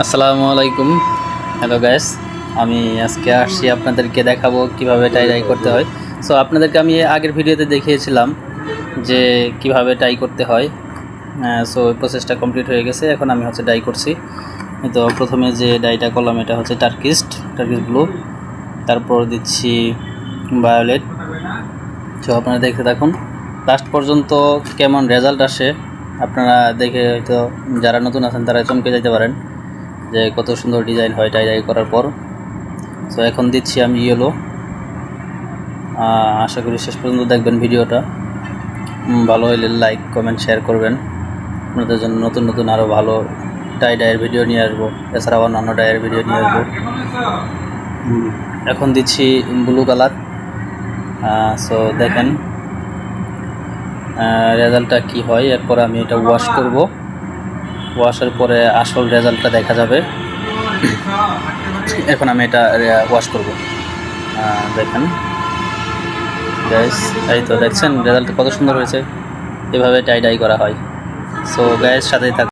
আসসালামু আলাইকুম। Hello guys, আমি আজকে আসছি আপনাদেরকে দেখাবো কিভাবে টাই ডাই করতে হয়। সো আপনাদেরকে আমি আগের ভিডিওতে দেখিয়েছিলাম যে কিভাবে টাই করতে হয়। সো ওই প্রসেসটা কমপ্লিট হয়ে গেছে, এখন আমি ডাই করছি। তো প্রথমে যে ডাইটা করলাম এটা হচ্ছে টার্কিশ ব্লু, তারপর দিচ্ছি ভায়োলেট। তো আপনারা দেখতে থাকুন লাস্ট পর্যন্ত কেমন রেজাল্ট আসে। আপনারা দেখে হয়তো যারা নতুন আছেন তারা চমকে যেতে পারেন যে কত সুন্দর ডিজাইন হয় টাই ডাই করার পর। সো এখন দিচ্ছি আমি ইয়েলো। আশা করি শেষ পর্যন্ত দেখবেন ভিডিওটা। ভালো হলে লাইক কমেন্ট শেয়ার করবেন। আপনাদের জন্য নতুন নতুন আরও ভালো টাই ডাইয়ের ভিডিও নিয়ে আসবো, এছাড়াও অন্যান্য ডাইয়ের ভিডিও নিয়ে আসবো। এখন দিচ্ছি ব্লু কালার। সো দেখেন রেজাল্টটা কি হয়। এরপর আমি এটা ওয়াশ করব, ওয়াশের পরে আসল রেজাল্টটা দেখা যাবে। এখন আমি এটা ওয়াশ করব। দেখেন গাইস, এই তো দেখছেন রেজাল্ট কত সুন্দর হয়েছে। এভাবে টাই ডাই করা হয়। সো গাইস সাথেই থাকুন।